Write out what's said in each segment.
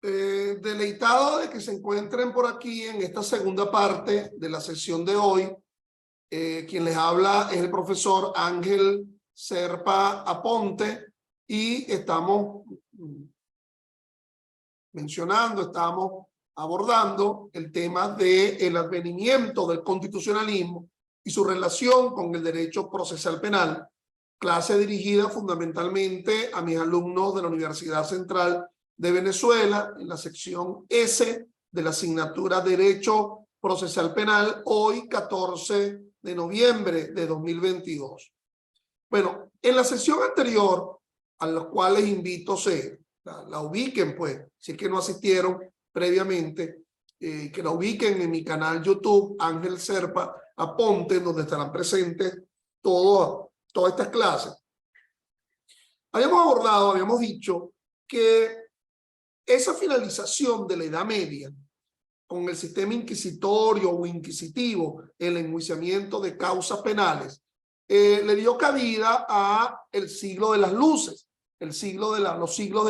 Deleitado de que se encuentren por aquí en esta segunda parte de la sesión de hoy. Quien les habla es el profesor Ángel Serpa Aponte y estamos abordando el tema del advenimiento del constitucionalismo y su relación con el derecho procesal penal, clase dirigida fundamentalmente a mis alumnos de la Universidad Central de Venezuela, en la sección S de la asignatura Derecho Procesal Penal, hoy 14 de noviembre de 2022. Bueno, en la sesión anterior, a los cuales invito la ubiquen, pues, si es que no asistieron previamente, que la ubiquen en mi canal YouTube, Ángel Serpa Aponte, donde estarán presentes todas estas clases. Habíamos dicho que esa finalización de la Edad Media con el sistema inquisitorio o inquisitivo, el enjuiciamiento de causas penales, le dio cabida a el siglo de las luces, los siglos de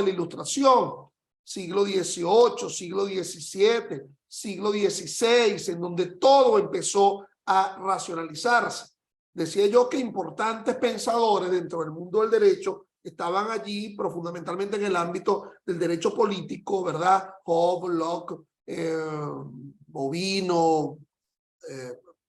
la Ilustración, siglo XVIII, siglo XVII, siglo XVI, en donde todo empezó a racionalizarse. Decía yo que importantes pensadores dentro del mundo del derecho estaban allí, pero fundamentalmente en el ámbito del derecho político, ¿verdad? Hobbes, Locke, Bovino,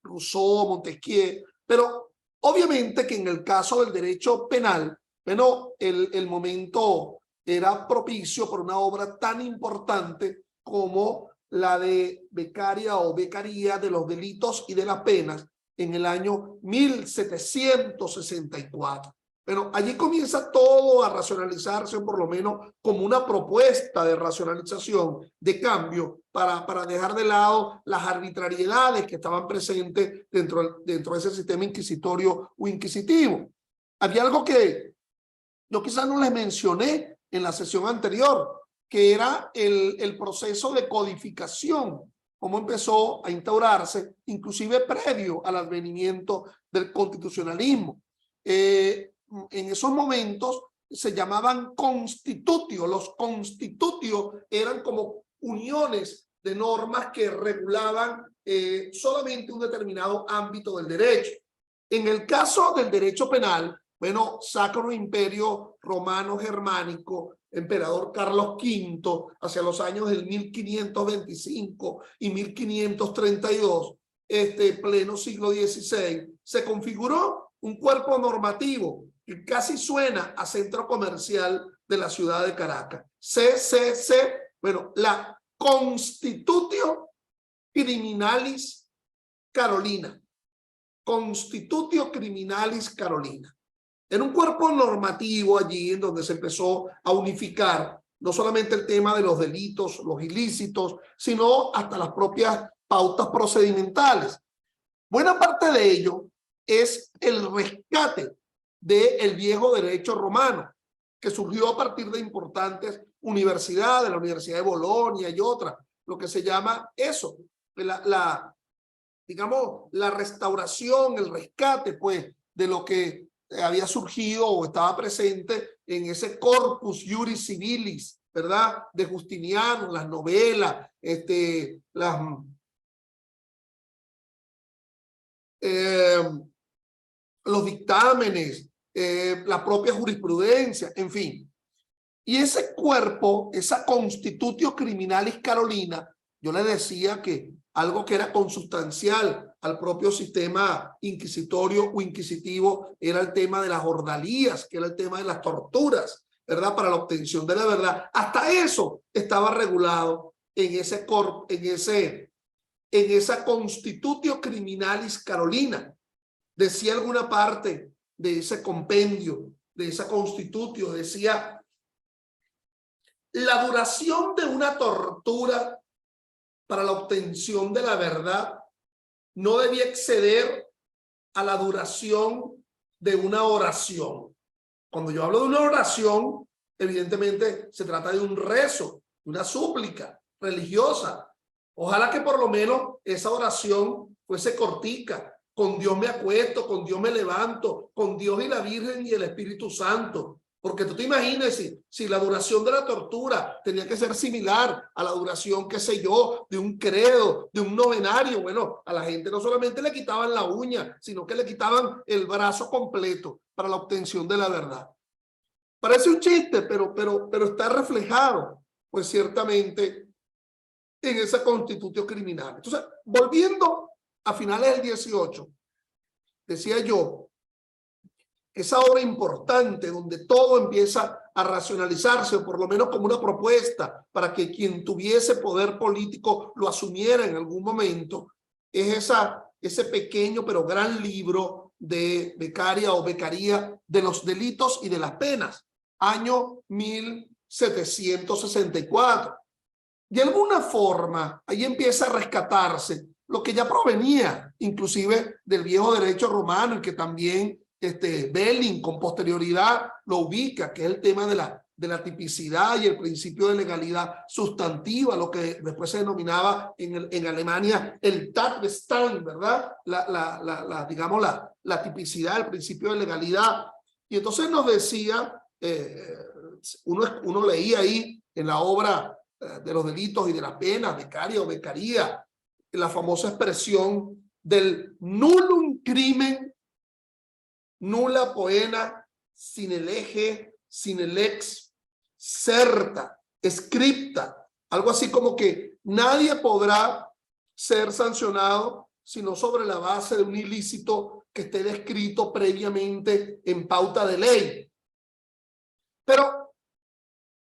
Rousseau, Montesquieu, pero obviamente que en el caso del derecho penal, bueno, el momento era propicio por una obra tan importante como la de Beccaria o Beccaria de los delitos y de las penas en el año 1764. Bueno, allí comienza todo a racionalizarse, o por lo menos como una propuesta de racionalización, de cambio, para dejar de lado las arbitrariedades que estaban presentes dentro de ese sistema inquisitorio o inquisitivo. Había algo que yo quizás no les mencioné en la sesión anterior, que era el proceso de codificación, cómo empezó a instaurarse, inclusive previo al advenimiento del constitucionalismo. En esos momentos se llamaban constitutios. Los constitutios eran como uniones de normas que regulaban solamente un determinado ámbito del derecho. En el caso del derecho penal, bueno, Sacro Imperio Romano Germánico, emperador Carlos V, hacia los años del 1525 y 1532, pleno siglo XVI, se configuró un cuerpo normativo que casi suena a centro comercial de la ciudad de Caracas. CCC, bueno, la Constitutio Criminalis Carolina. Constitutio Criminalis Carolina. Era un cuerpo normativo allí en donde se empezó a unificar no solamente el tema de los delitos, los ilícitos, sino hasta las propias pautas procedimentales. Buena parte de ello es el rescate del viejo derecho romano, que surgió a partir de importantes universidades, la Universidad de Bolonia y otras, lo que se llama eso, digamos, la restauración, el rescate, pues, de lo que había surgido o estaba presente en ese corpus juris civilis, ¿verdad? De Justiniano, las novelas, los dictámenes, la propia jurisprudencia, en fin. Y ese cuerpo, esa Constitutio Criminalis Carolina, yo le decía que algo que era consustancial al propio sistema inquisitorio o inquisitivo era el tema de las ordalías, que era el tema de las torturas, ¿verdad? Para la obtención de la verdad. Hasta eso estaba regulado en esa Constitutio Criminalis Carolina. Decía alguna parte de ese compendio, de esa Constitutio, decía: la duración de una tortura para la obtención de la verdad no debía exceder a la duración de una oración. Cuando yo hablo de una oración, evidentemente se trata de un rezo, una súplica religiosa. Ojalá que por lo menos esa oración fuese cortica. Con Dios me acuesto, con Dios me levanto, con Dios y la Virgen y el Espíritu Santo. Porque tú te imaginas si la duración de la tortura tenía que ser similar a la duración, qué sé yo, de un credo, de un novenario. Bueno, a la gente no solamente le quitaban la uña, sino que le quitaban el brazo completo para la obtención de la verdad. Parece un chiste, pero está reflejado, pues ciertamente, en esa constitución criminal. Entonces, volviendo a finales del 18, decía yo, esa obra importante donde todo empieza a racionalizarse, o por lo menos como una propuesta para que quien tuviese poder político lo asumiera en algún momento, es ese pequeño pero gran libro de Beccaria o Beccaria de los delitos y de las penas, año 1764. De alguna forma, ahí empieza a rescatarse lo que ya provenía inclusive del viejo derecho romano, y que también Belling con posterioridad lo ubica, que es el tema de la tipicidad y el principio de legalidad sustantiva, lo que después se denominaba en Alemania el Tatbestand, ¿verdad? Digamos, la tipicidad, el principio de legalidad. Y entonces nos decía, uno leía ahí en la obra de los delitos y de las penas, Beccaria o Beccaria, la famosa expresión del nullum crimen nulla poena sine lege sine lex certa scripta, algo así como que nadie podrá ser sancionado sino sobre la base de un ilícito que esté descrito previamente en pauta de ley. Pero,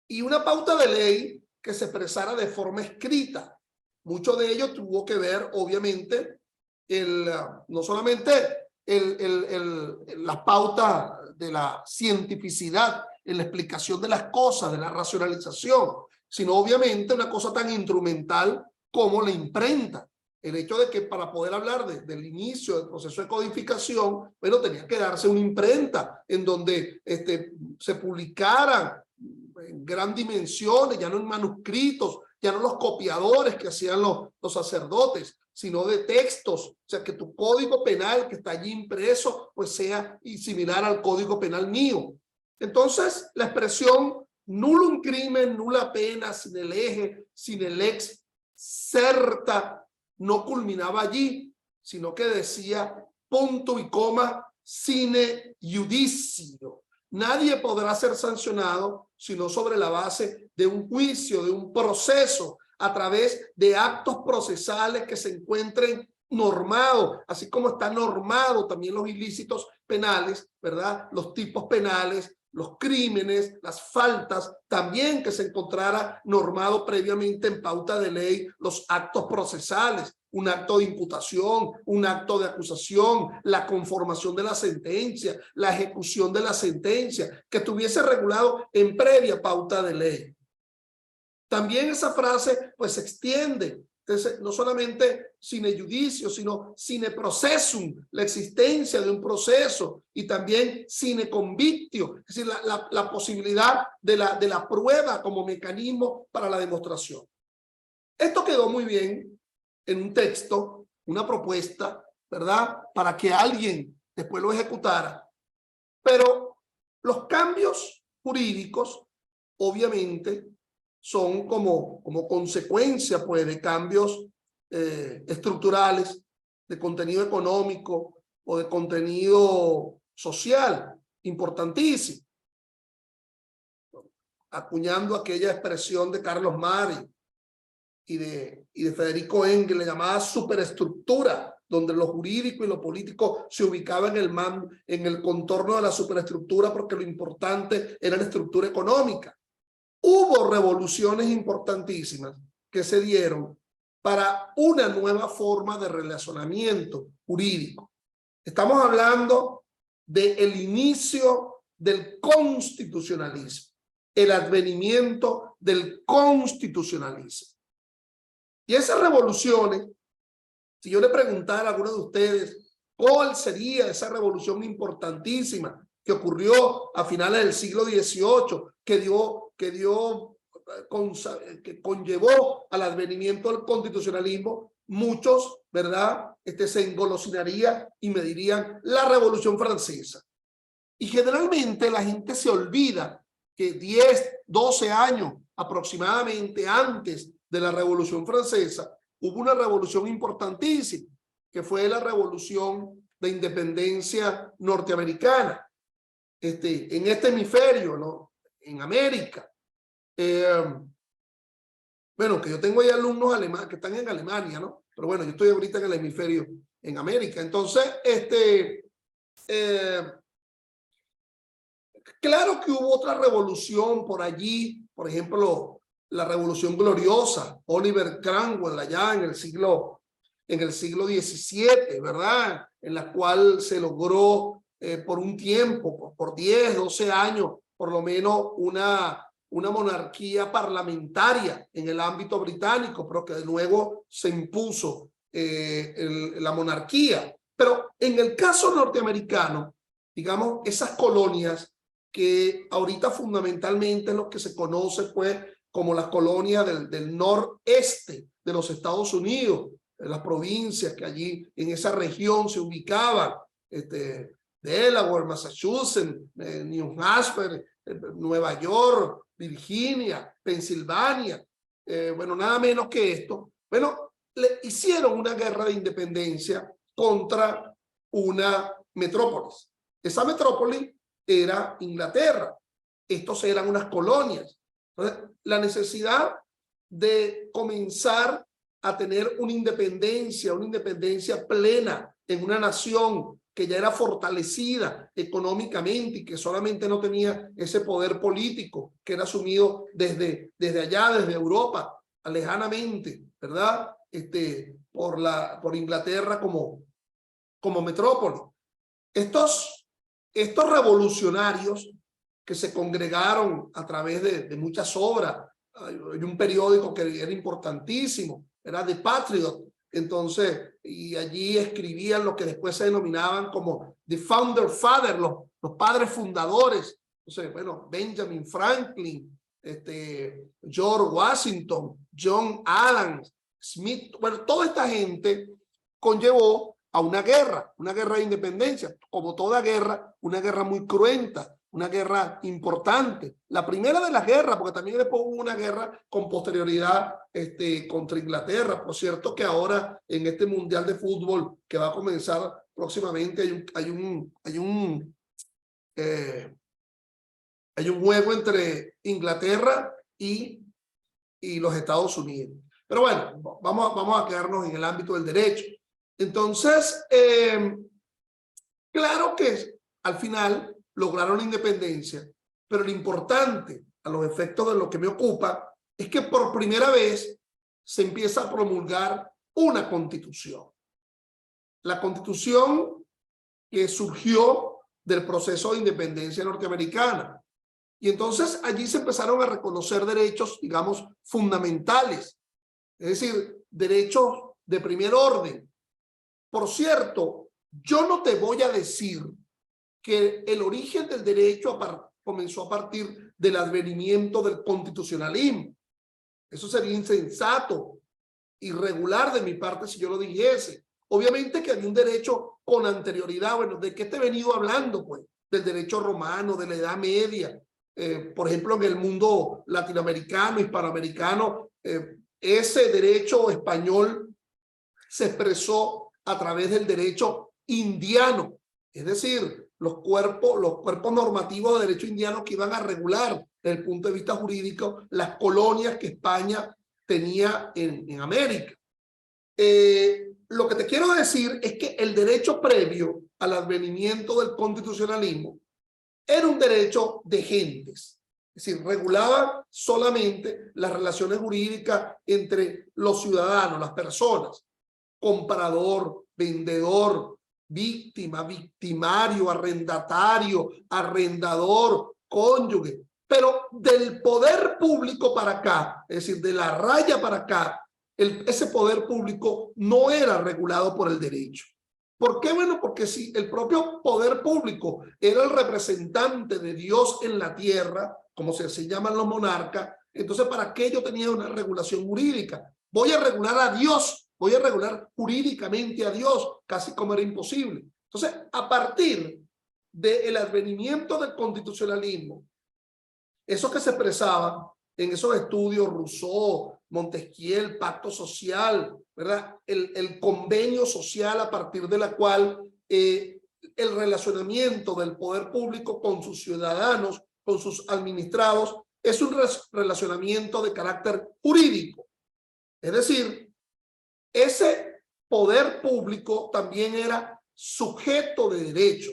y una pauta de ley que se expresara de forma escrita. Mucho de ello tuvo que ver, obviamente, no solamente la pauta de la cientificidad en la explicación de las cosas, de la racionalización, sino obviamente una cosa tan instrumental como la imprenta. El hecho de que para poder hablar del inicio del proceso de codificación, bueno, tenía que darse una imprenta en donde se publicaran en gran dimensiones, ya no en manuscritos, ya no los copiadores que hacían los sacerdotes, sino de textos, o sea, que tu código penal que está allí impreso, pues sea similar al código penal mío. Entonces, la expresión nullum crimen, nulla pena, sine lege, sine lex certa, no culminaba allí, sino que decía punto y coma sine judicio. Nadie podrá ser sancionado sino sobre la base de un juicio, de un proceso, a través de actos procesales que se encuentren normados, así como están normados también los ilícitos penales, ¿verdad? Los tipos penales, los crímenes, las faltas, también que se encontrara normado previamente en pauta de ley los actos procesales, un acto de imputación, un acto de acusación, la conformación de la sentencia, la ejecución de la sentencia, que estuviese regulado en previa pauta de ley. También esa frase pues se extiende, entonces, no solamente sine judicio, sino sine processum, la existencia de un proceso, y también sine convictio, es decir, la posibilidad de la prueba como mecanismo para la demostración. Esto quedó muy bien en un texto, una propuesta, ¿verdad? Para que alguien después lo ejecutara. Pero los cambios jurídicos, obviamente, son como consecuencia pues, de cambios estructurales, de contenido económico o de contenido social, importantísimo. Acuñando aquella expresión de Carlos Marx y de Federico Engels, llamada superestructura, donde lo jurídico y lo político se ubicaban en el contorno de la superestructura, porque lo importante era la estructura económica. Hubo revoluciones importantísimas que se dieron para una nueva forma de relacionamiento jurídico. Estamos hablando del inicio del constitucionalismo, el advenimiento del constitucionalismo. Y esas revoluciones, si yo le preguntara a alguno de ustedes cuál sería esa revolución importantísima que ocurrió a finales del siglo XVIII, que conllevó al advenimiento del constitucionalismo, muchos, ¿verdad? Se engolosinarían y me dirían la Revolución Francesa. Y generalmente la gente se olvida que 10, 12 años aproximadamente antes de la Revolución Francesa, hubo una revolución importantísima, que fue la Revolución de Independencia norteamericana, en este hemisferio, ¿no? En América. Bueno, que yo tengo ahí alumnos alemanes que están en Alemania, ¿no? Pero bueno, yo estoy ahorita en el hemisferio, en América. Entonces, claro que hubo otra revolución por allí, por ejemplo, la Revolución Gloriosa, Oliver Cromwell allá en el siglo XVII, ¿verdad? En la cual se logró por un tiempo, por 10, 12 años, por lo menos una monarquía parlamentaria en el ámbito británico, pero que de nuevo se impuso la monarquía. Pero en el caso norteamericano, digamos, esas colonias que ahorita fundamentalmente es lo que se conoce pues como las colonias del noreste de los Estados Unidos, las provincias que allí en esa región se ubicaban, Delaware, Massachusetts, New Hampshire, Nueva York, Virginia, Pensilvania, bueno, nada menos que esto. Bueno, le hicieron una guerra de independencia contra una metrópolis. Esa metrópoli era Inglaterra. Estos eran unas colonias. Entonces, la necesidad de comenzar a tener una independencia plena en una nación que ya era fortalecida económicamente y que solamente no tenía ese poder político que era asumido desde allá, desde Europa, lejanamente, ¿verdad? Por Inglaterra como metrópoli. Estos revolucionarios que se congregaron a través de muchas obras, hay un periódico que era importantísimo, era The Patriot, entonces, y allí escribían lo que después se denominaban como The Founder Father, los padres fundadores. Entonces, bueno, Benjamin Franklin, George Washington, John Adams, Smith, bueno, toda esta gente conllevó a una guerra de independencia, como toda guerra, una guerra muy cruenta, una guerra importante. La primera de las guerras, porque también después hubo una guerra con posterioridad contra Inglaterra. Por cierto que ahora en este Mundial de Fútbol que va a comenzar próximamente hay un juego entre Inglaterra y los Estados Unidos. Pero bueno, vamos a quedarnos en el ámbito del derecho. Entonces, claro que al final lograron la independencia, pero lo importante a los efectos de lo que me ocupa es que por primera vez se empieza a promulgar una constitución. La constitución que surgió del proceso de independencia norteamericana. Y entonces allí se empezaron a reconocer derechos, digamos, fundamentales, es decir, derechos de primer orden. Por cierto, yo no te voy a decir que el origen del derecho comenzó a partir del advenimiento del constitucionalismo. Eso sería insensato, irregular de mi parte si yo lo dijese. Obviamente que había un derecho con anterioridad. Bueno, ¿de qué te he venido hablando? Pues del derecho romano, de la Edad Media. Por ejemplo, en el mundo latinoamericano, hispanoamericano, ese derecho español se expresó a través del derecho indiano, es decir, los cuerpos normativos de derecho indiano que iban a regular desde el punto de vista jurídico las colonias que España tenía en América. Lo que te quiero decir es que el derecho previo al advenimiento del constitucionalismo era un derecho de gentes, es decir, regulaba solamente las relaciones jurídicas entre los ciudadanos, las personas, comprador, vendedor, víctima, victimario, arrendatario, arrendador, cónyuge. Pero del poder público para acá, es decir, de la raya para acá, ese poder público no era regulado por el derecho. ¿Por qué? Bueno, porque si el propio poder público era el representante de Dios en la tierra, como se llaman los monarcas, entonces ¿para qué yo tenía una regulación jurídica? Voy a regular a Dios, voy a regular jurídicamente a Dios, casi como era imposible. Entonces, a partir del advenimiento del constitucionalismo, eso que se expresaba en esos estudios, Rousseau, Montesquieu, el pacto social, ¿verdad? El convenio social a partir de la cual el relacionamiento del poder público con sus ciudadanos, con sus administrados, es un relacionamiento de carácter jurídico. Es decir, ese poder público también era sujeto de derecho.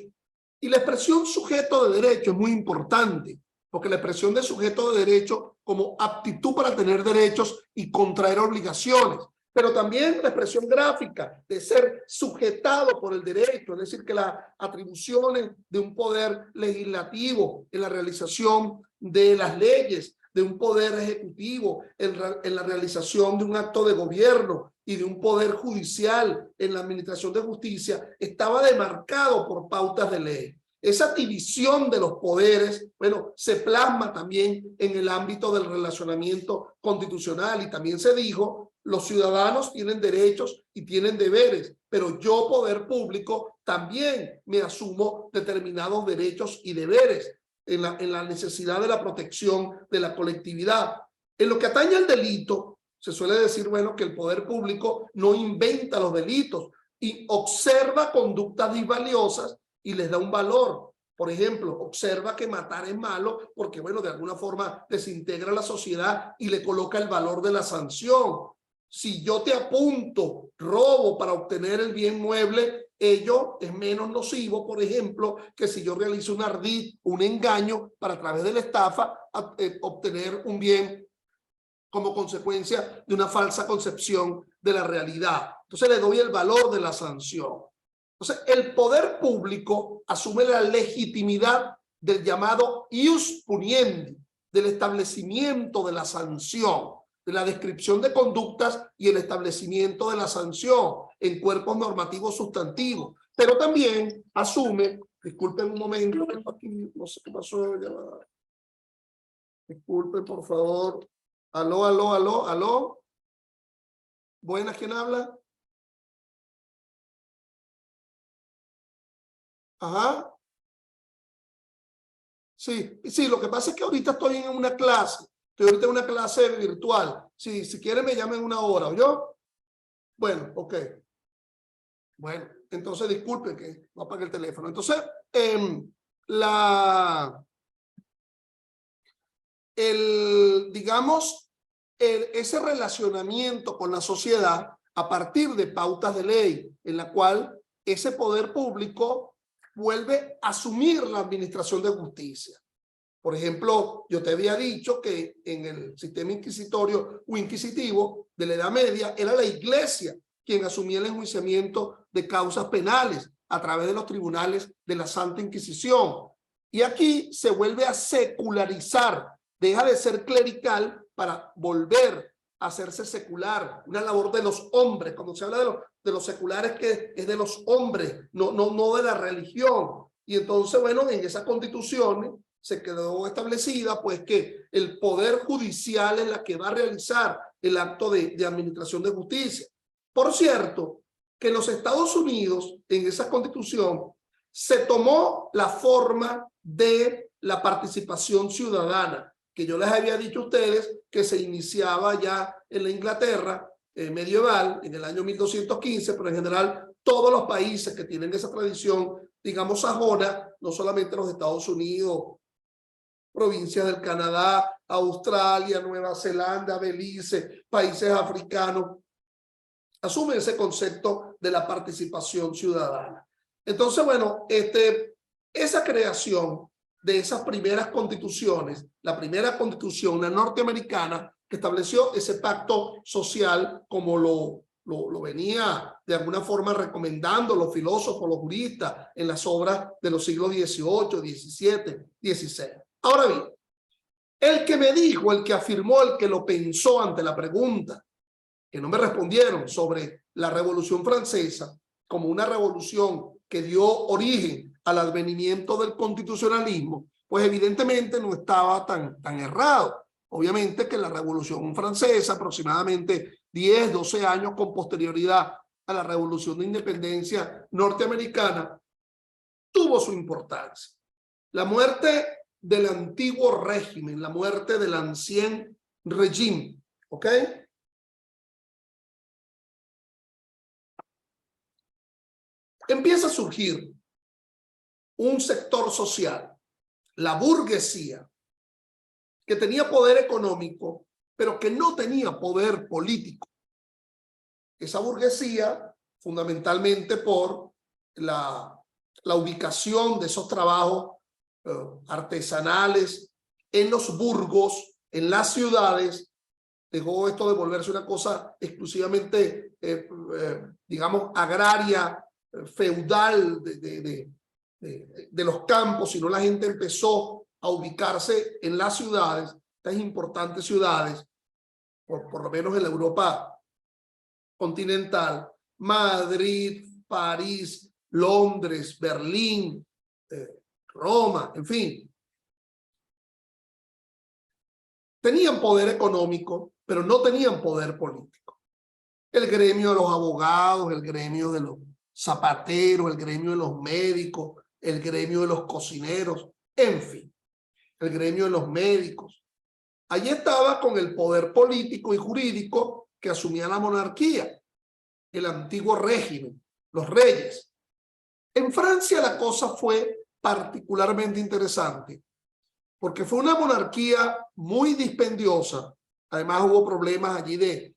Y la expresión sujeto de derecho es muy importante, porque la expresión de sujeto de derecho como aptitud para tener derechos y contraer obligaciones, pero también la expresión gráfica de ser sujetado por el derecho, es decir, que las atribuciones de un poder legislativo en la realización de las leyes, de un poder ejecutivo en la realización de un acto de gobierno y de un poder judicial en la administración de justicia, estaba demarcado por pautas de ley. Esa división de los poderes, bueno, se plasma también en el ámbito del relacionamiento constitucional, y también se dijo, los ciudadanos tienen derechos y tienen deberes, pero yo, poder público, también me asumo determinados derechos y deberes en la necesidad de la protección de la colectividad. En lo que atañe al delito, se suele decir, bueno, que el poder público no inventa los delitos y observa conductas disvaliosas y les da un valor. Por ejemplo, observa que matar es malo porque, bueno, de alguna forma desintegra la sociedad y le coloca el valor de la sanción. Si yo te apunto robo para obtener el bien mueble, ello es menos nocivo, por ejemplo, que si yo realizo un ardid, un engaño para a través de la estafa obtener un bien como consecuencia de una falsa concepción de la realidad. Entonces le doy el valor de la sanción. Entonces el poder público asume la legitimidad del llamado ius puniendi, del establecimiento de la sanción, de la descripción de conductas y el establecimiento de la sanción en cuerpos normativos sustantivos, pero también asume, disculpen un momento, aquí no sé qué pasó, disculpen por favor, aló, buenas, ¿quién habla? Ajá, sí, lo que pasa es que ahorita estoy en una clase, virtual, sí, si quieren me llamen una hora, ¿oyó? Bueno, ok. Bueno, entonces disculpen que no apague el teléfono. Entonces, digamos, ese relacionamiento con la sociedad a partir de pautas de ley, en la cual ese poder público vuelve a asumir la administración de justicia. Por ejemplo, yo te había dicho que en el sistema inquisitorio o inquisitivo de la Edad Media era la iglesia quien asumía el enjuiciamiento de causas penales a través de los tribunales de la Santa Inquisición. Y aquí se vuelve a secularizar, deja de ser clerical para volver a hacerse secular, una labor de los hombres. Cuando se habla de los seculares, que es de los hombres, no de la religión. Y entonces, bueno, en esas constituciones se quedó establecida pues que el poder judicial es la que va a realizar el acto de administración de justicia. Por cierto, que en los Estados Unidos, en esa constitución, se tomó la forma de la participación ciudadana, que yo les había dicho a ustedes que se iniciaba ya en la Inglaterra medieval, en el año 1215, pero en general todos los países que tienen esa tradición, digamos, sajona, no solamente los Estados Unidos, provincias del Canadá, Australia, Nueva Zelanda, Belice, países africanos, asumen ese concepto de la participación ciudadana. Entonces, bueno, esa creación de esas primeras constituciones, la primera constitución, la norteamericana, que estableció ese pacto social como lo venía de alguna forma recomendando los filósofos, los juristas en las obras de los siglos XVIII, XVII, XVI. Ahora bien, el que me dijo, el que afirmó, el que lo pensó ante la pregunta, que no me respondieron sobre la Revolución Francesa como una revolución que dio origen al advenimiento del constitucionalismo, pues evidentemente no estaba tan errado. Obviamente que la Revolución Francesa, aproximadamente 10, 12 años con posterioridad a la Revolución de Independencia norteamericana, tuvo su importancia. La muerte del antiguo régimen, la muerte del ancien régime, ¿ok? Empieza a surgir un sector social, la burguesía, que tenía poder económico, pero que no tenía poder político. Esa burguesía, fundamentalmente por la ubicación de esos trabajos artesanales en los burgos, en las ciudades, dejó esto de volverse una cosa exclusivamente, digamos, agraria, feudal de los campos, sino la gente empezó a ubicarse en las ciudades, estas importantes ciudades, por lo menos en la Europa continental, Madrid, París, Londres, Berlín, Roma, en fin. Tenían poder económico, pero no tenían poder político. El gremio de los abogados, el gremio de los zapateros, el gremio de los médicos, el gremio de los cocineros, en fin, el gremio de los médicos. Allí estaba con el poder político y jurídico que asumía la monarquía, el antiguo régimen, los reyes. En Francia la cosa fue particularmente interesante, porque fue una monarquía muy dispendiosa. Además hubo problemas allí de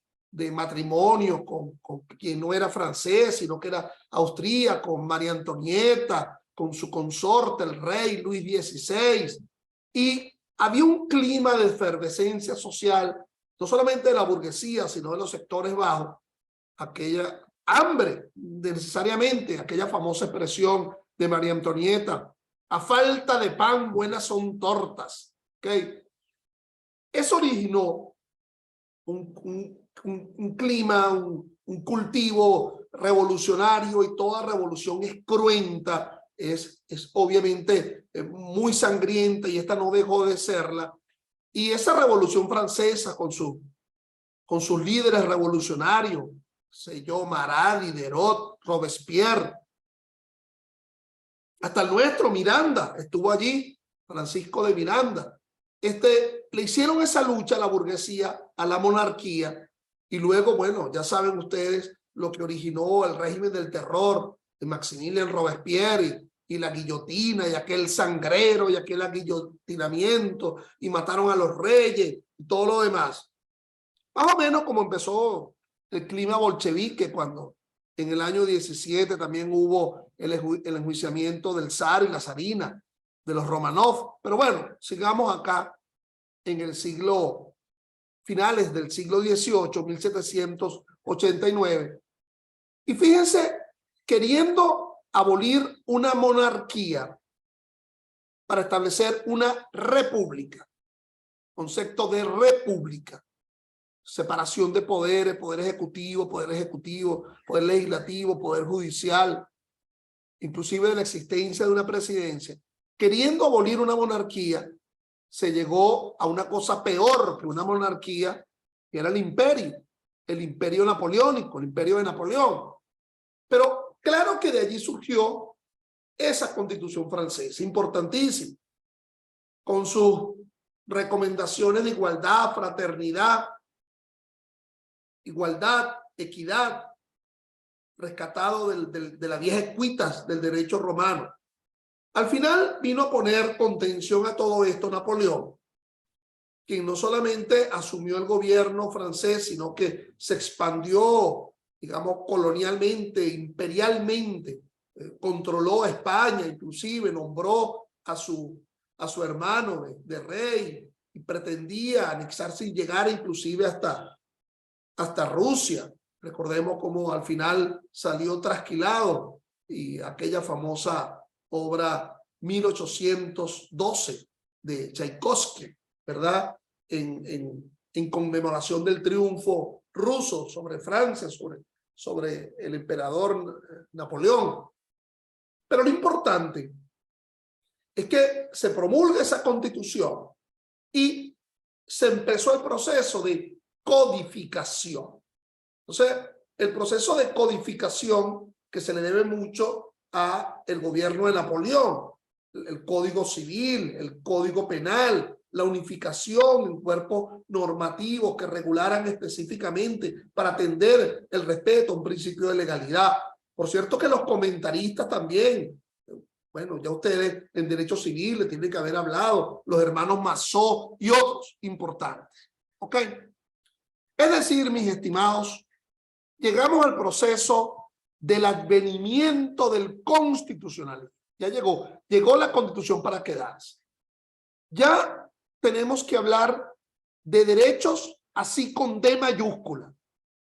matrimonio con quien no era francés, sino que era austríaco, con María Antonieta, con su consorte, el rey Luis XVI. Y había un clima de efervescencia social, no solamente de la burguesía, sino de los sectores bajos. Aquella hambre, necesariamente, aquella famosa expresión de María Antonieta, a falta de pan, buenas son tortas. ¿Okay? Eso originó un clima, un cultivo revolucionario, y toda revolución es cruenta, es obviamente muy sangrienta, y esta no dejó de serla. Y esa revolución francesa con sus líderes revolucionarios, sé yo, Marat, Diderot, Robespierre, hasta el nuestro, Miranda, estuvo allí, Francisco de Miranda. Le hicieron esa lucha a la burguesía, a la monarquía, y luego, bueno, ya saben ustedes lo que originó el régimen del terror de Maximilien Robespierre y la guillotina y aquel sangrero y aquel aguillotinamiento, y mataron a los reyes y todo lo demás. Más o menos como empezó el clima bolchevique cuando en el año 17 también hubo el enjuiciamiento del zar y la zarina, de los Romanov. Pero bueno, sigamos acá en el siglo, finales del siglo XVIII, 1789. Y fíjense, queriendo abolir una monarquía para establecer una república, concepto de república, separación de poderes, poder ejecutivo, poder legislativo, poder judicial, inclusive de la existencia de una presidencia. Queriendo abolir una monarquía, se llegó a una cosa peor que una monarquía, que era el imperio napoleónico, el imperio de Napoleón. Pero claro que de allí surgió esa constitución francesa, importantísima, con sus recomendaciones de igualdad, fraternidad, equidad, rescatado de la vieja equitas del derecho romano. Al final vino a poner contención a todo esto Napoleón, quien no solamente asumió el gobierno francés, sino que se expandió, digamos, colonialmente, imperialmente, controló a España, inclusive nombró a su hermano de rey, y pretendía anexarse y llegar inclusive hasta Rusia. Recordemos cómo al final salió trasquilado, y aquella famosa obra 1812 de Tchaikovsky, ¿verdad? En conmemoración del triunfo ruso sobre Francia, sobre el emperador Napoleón. Pero lo importante es que se promulga esa constitución y se empezó el proceso de codificación. Entonces, el proceso de codificación, que se le debe mucho a el gobierno de Napoleón, el Código Civil, el Código Penal, la unificación en cuerpos normativos que regularan específicamente para atender el respeto a un principio de legalidad. Por cierto que los comentaristas también, bueno, ya ustedes en derecho civil le tienen que haber hablado, los hermanos Massó y otros importantes. ¿Ok? Es decir, mis estimados, llegamos al proceso del advenimiento del constitucionalismo. Ya llegó la Constitución para quedarse. Ya tenemos que hablar de derechos así con D mayúscula,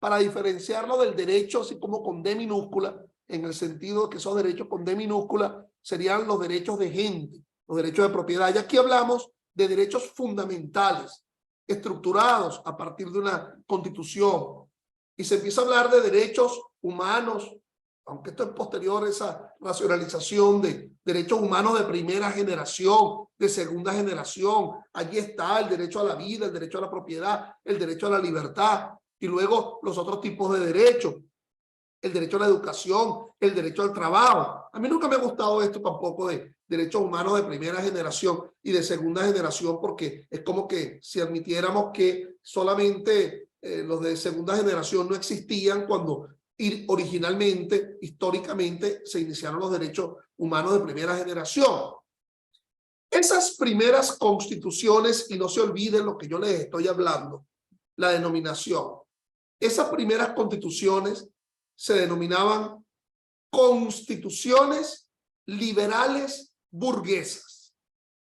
para diferenciarlo del derecho así como con D minúscula, en el sentido de que esos derechos con D minúscula serían los derechos de gente, los derechos de propiedad. Y aquí hablamos de derechos fundamentales, estructurados a partir de una constitución. Y se empieza a hablar de derechos humanos, aunque esto es posterior a esa racionalización de derechos humanos de primera generación, de segunda generación. Allí está el derecho a la vida, el derecho a la propiedad, el derecho a la libertad, y luego los otros tipos de derechos, el derecho a la educación, el derecho al trabajo. A mí nunca me ha gustado esto tampoco de derechos humanos de primera generación y de segunda generación, porque es como que si admitiéramos que solamente los de segunda generación no existían cuando originalmente, históricamente, se iniciaron los derechos humanos de primera generación. Esas primeras constituciones, y no se olviden lo que yo les estoy hablando, la denominación. Esas primeras constituciones se denominaban constituciones liberales burguesas.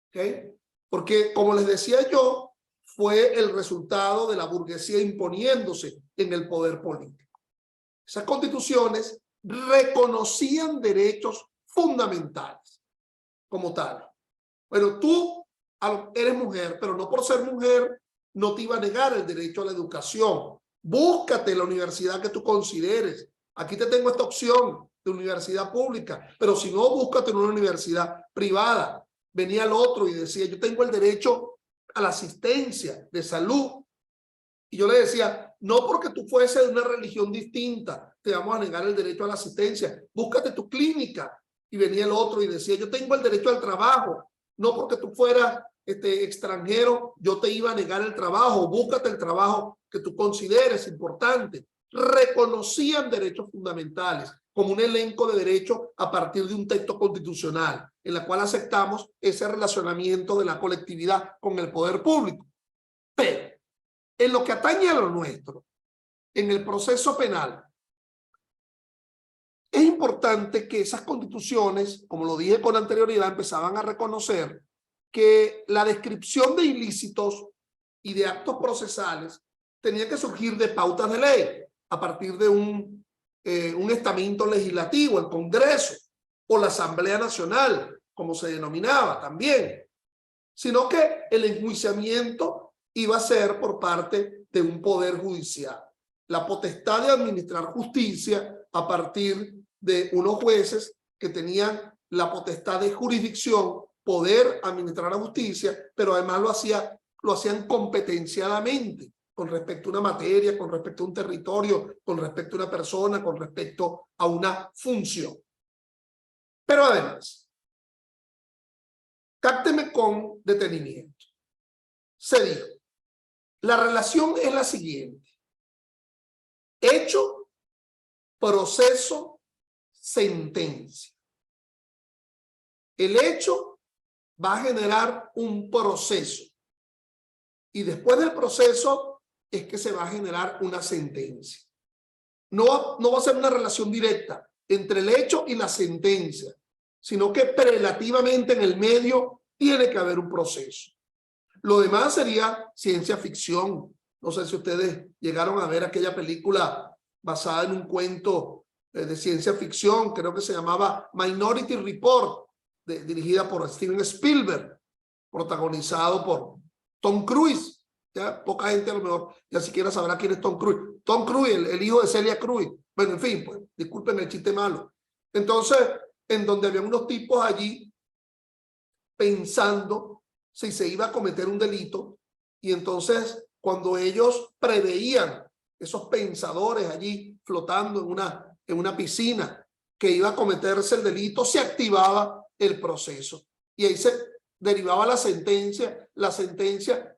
¿Okay? Porque, como les decía yo, fue el resultado de la burguesía imponiéndose en el poder político. Esas constituciones reconocían derechos fundamentales como tal. Bueno, tú eres mujer, pero no por ser mujer no te iba a negar el derecho a la educación. Búscate la universidad que tú consideres. Aquí te tengo esta opción de universidad pública, pero si no, búscate en una universidad privada. Venía el otro y decía, yo tengo el derecho a la asistencia de salud. Y yo le decía, no porque tú fueses de una religión distinta, te vamos a negar el derecho a la asistencia. Búscate tu clínica. Y venía el otro y decía, yo tengo el derecho al trabajo. No porque tú fueras extranjero, yo te iba a negar el trabajo. Búscate el trabajo que tú consideres importante. Reconocían derechos fundamentales como un elenco de derechos a partir de un texto constitucional, en la cual aceptamos ese relacionamiento de la colectividad con el poder público. Pero en lo que atañe a lo nuestro, en el proceso penal, es importante que esas constituciones, como lo dije con anterioridad, empezaban a reconocer que la descripción de ilícitos y de actos procesales tenía que surgir de pautas de ley, a partir de un estamento legislativo, el Congreso, o la Asamblea Nacional, como se denominaba también, sino que el enjuiciamiento iba a ser por parte de un poder judicial. La potestad de administrar justicia a partir de unos jueces que tenían la potestad de jurisdicción, poder administrar la justicia, pero además lo hacían competenciadamente con respecto a una materia, con respecto a un territorio, con respecto a una persona, con respecto a una función. Pero además, cápteme con detenimiento. Se dijo, la relación es la siguiente: hecho, proceso, sentencia. El hecho va a generar un proceso y después del proceso es que se va a generar una sentencia. No va a ser una relación directa entre el hecho y la sentencia, sino que prelativamente en el medio tiene que haber un proceso. Lo demás sería ciencia ficción. No sé si ustedes llegaron a ver aquella película basada en un cuento de ciencia ficción, creo que se llamaba Minority Report, dirigida por Steven Spielberg, protagonizado por Tom Cruise. Ya poca gente a lo mejor ya siquiera sabrá quién es Tom Cruise. Tom Cruise, el hijo de Celia Cruz. Bueno, en fin, pues disculpen el chiste malo. Entonces, en donde había unos tipos allí pensando si se iba a cometer un delito, y entonces cuando ellos preveían, esos pensadores allí flotando en una piscina, que iba a cometerse el delito, se activaba el proceso. Y ahí se derivaba la sentencia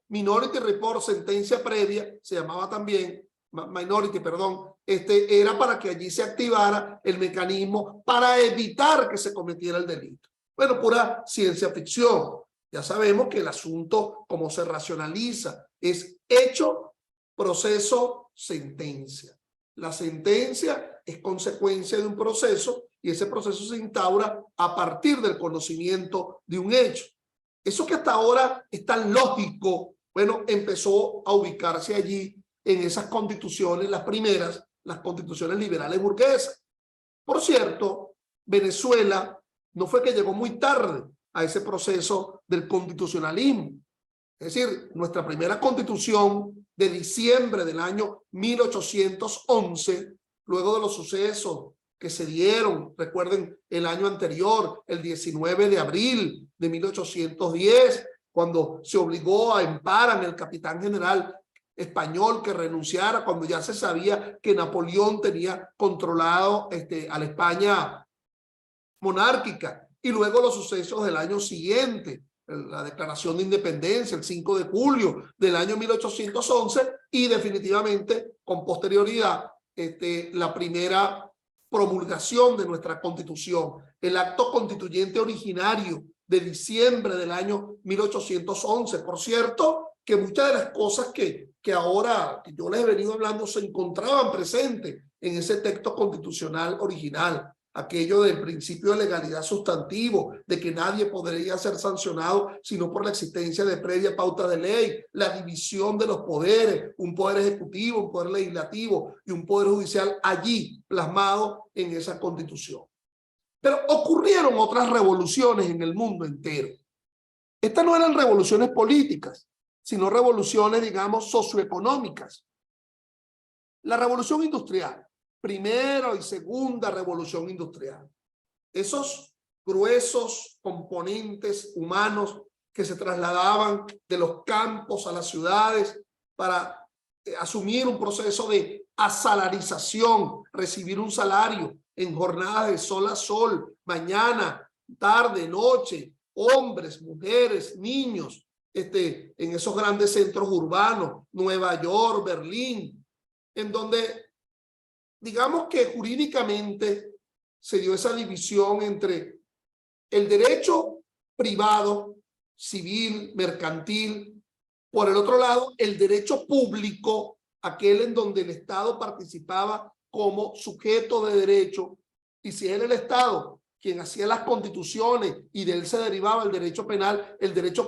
Minority Report, sentencia previa, se llamaba también, Minority, perdón, era para que allí se activara el mecanismo para evitar que se cometiera el delito. Bueno, pura ciencia ficción. Ya sabemos que el asunto, como se racionaliza, es hecho, proceso, sentencia. La sentencia es consecuencia de un proceso y ese proceso se instaura a partir del conocimiento de un hecho. Eso que hasta ahora es tan lógico, bueno, empezó a ubicarse allí en esas constituciones, las primeras, las constituciones liberales burguesas. Por cierto, Venezuela no fue que llegó muy tarde a ese proceso del constitucionalismo. Es decir, nuestra primera constitución de diciembre del año 1811, luego de los sucesos que se dieron, recuerden el año anterior, el 19 de abril de 1810, cuando se obligó a Emparan, el capitán general español, que renunciara, cuando ya se sabía que Napoleón tenía controlado a la España monárquica, y luego los sucesos del año siguiente, la declaración de independencia el 5 de julio del año 1811 y definitivamente con posterioridad la primera promulgación de nuestra constitución, el acto constituyente originario de diciembre del año 1811. Por cierto, que muchas de las cosas que ahora que yo les he venido hablando se encontraban presentes en ese texto constitucional original. Aquello del principio de legalidad sustantivo, de que nadie podría ser sancionado sino por la existencia de previa pauta de ley, la división de los poderes, un poder ejecutivo, un poder legislativo y un poder judicial allí plasmado en esa constitución. Pero ocurrieron otras revoluciones en el mundo entero. Estas no eran revoluciones políticas, sino revoluciones, digamos, socioeconómicas. La revolución industrial, primera y segunda revolución industrial. Esos gruesos componentes humanos que se trasladaban de los campos a las ciudades para asumir un proceso de asalarización, recibir un salario en jornadas de sol a sol, mañana, tarde, noche, hombres, mujeres, niños, en esos grandes centros urbanos, Nueva York, Berlín, en donde digamos que jurídicamente se dio esa división entre el derecho privado, civil, mercantil, por el otro lado, el derecho público, aquel en donde el Estado participaba como sujeto de derecho, y si era el Estado quien hacía las constituciones y de él se derivaba el derecho penal, el derecho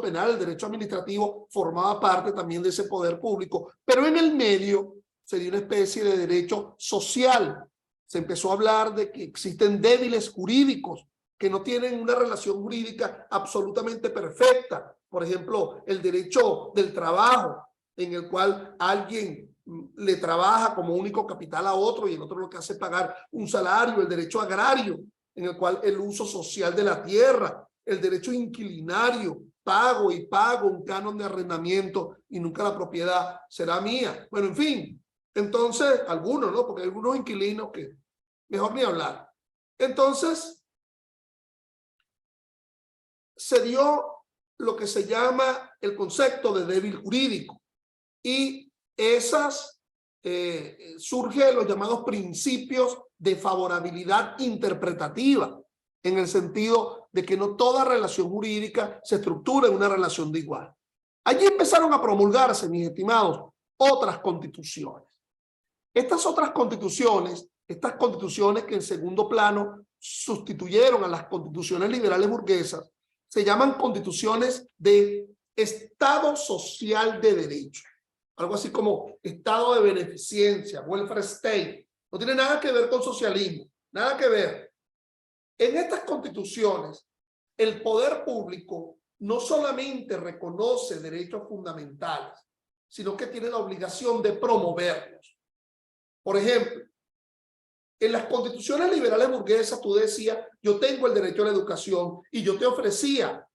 administrativo formaba parte también de ese poder público, pero en el medio se dio una especie de derecho social. Se empezó a hablar de que existen débiles jurídicos que no tienen una relación jurídica absolutamente perfecta. Por ejemplo, el derecho del trabajo, en el cual alguien le trabaja como único capital a otro y el otro lo que hace es pagar un salario. El derecho agrario, en el cual el uso social de la tierra. El derecho inquilinario, pago un canon de arrendamiento y nunca la propiedad será mía. Bueno, en fin. Entonces, algunos, ¿no? Porque hay algunos inquilinos que mejor ni hablar. Entonces, se dio lo que se llama el concepto de débil jurídico. Y surgen los llamados principios de favorabilidad interpretativa, en el sentido de que no toda relación jurídica se estructura en una relación de igual. Allí empezaron a promulgarse, mis estimados, otras constituciones. Estas otras constituciones, estas constituciones que en segundo plano sustituyeron a las constituciones liberales burguesas, se llaman constituciones de Estado Social de Derecho. Algo así como Estado de Beneficencia, welfare state. No tiene nada que ver con socialismo, nada que ver. En estas constituciones, el poder público no solamente reconoce derechos fundamentales, sino que tiene la obligación de promoverlos. Por ejemplo, en las constituciones liberales burguesas tú decías, yo tengo el derecho a la educación y yo te ofrecía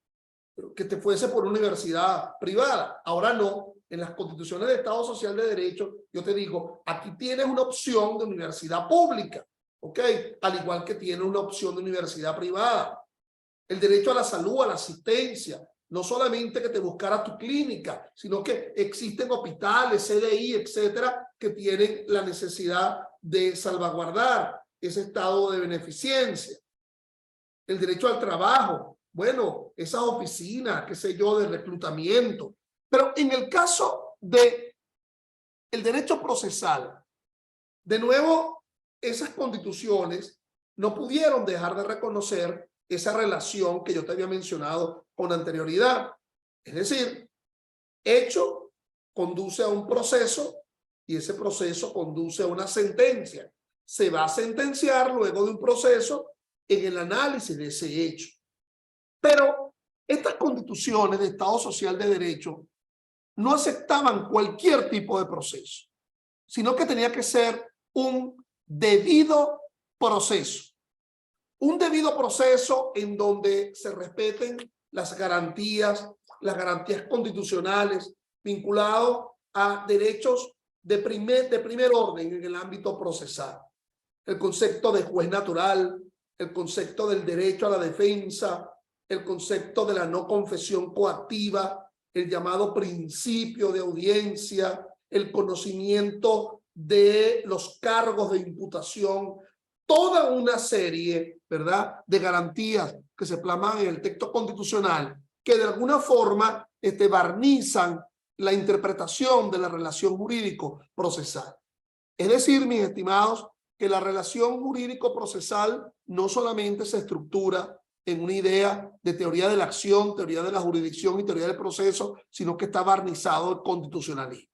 que te fuese por una universidad privada. Ahora no. En las constituciones de Estado Social de Derecho, yo te digo, aquí tienes una opción de universidad pública. ¿ok? Al igual que tiene una opción de universidad privada. El derecho a la salud, a la asistencia, no solamente que te buscara tu clínica, sino que existen hospitales, CDI, etcétera, que tienen la necesidad de salvaguardar ese estado de beneficencia. El derecho al trabajo, bueno, esas oficinas, qué sé yo, de reclutamiento. Pero en el caso de el derecho procesal, de nuevo, esas constituciones no pudieron dejar de reconocer esa relación que yo te había mencionado con anterioridad. Es decir, hecho conduce a un proceso y ese proceso conduce a una sentencia. Se va a sentenciar luego de un proceso en el análisis de ese hecho. Pero estas constituciones de Estado Social de Derecho no aceptaban cualquier tipo de proceso, sino que tenía que ser un debido proceso. Un debido proceso en donde se respeten las garantías constitucionales vinculadas a derechos de primer orden en el ámbito procesal. El concepto de juez natural, el concepto del derecho a la defensa, el concepto de la no confesión coactiva, el llamado principio de audiencia, el conocimiento de los cargos de imputación, toda una serie, ¿verdad?, de garantías que se plasman en el texto constitucional que de alguna forma barnizan la interpretación de la relación jurídico-procesal. Es decir, mis estimados, que la relación jurídico-procesal no solamente se estructura en una idea de teoría de la acción, teoría de la jurisdicción y teoría del proceso, sino que está barnizado el constitucionalismo.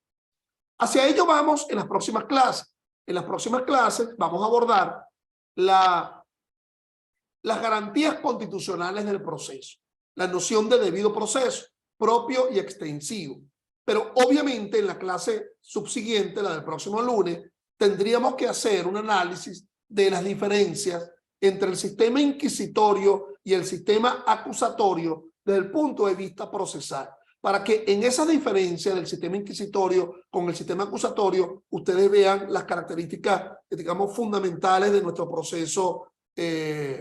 Hacia ello vamos en las próximas clases. En las próximas clases vamos a abordar las garantías constitucionales del proceso, la noción de debido proceso, propio y extensivo. Pero obviamente en la clase subsiguiente, la del próximo lunes, tendríamos que hacer un análisis de las diferencias entre el sistema inquisitorio y el sistema acusatorio desde el punto de vista procesal, para que en esa diferencia del sistema inquisitorio con el sistema acusatorio ustedes vean las características, digamos, fundamentales de nuestro proceso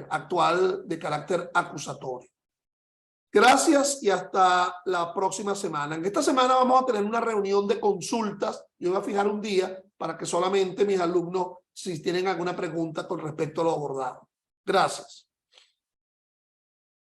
actual de carácter acusatorio. Gracias y hasta la próxima semana. En esta semana vamos a tener una reunión de consultas. Yo voy a fijar un día para que solamente mis alumnos, si tienen alguna pregunta con respecto a lo abordado. Gracias.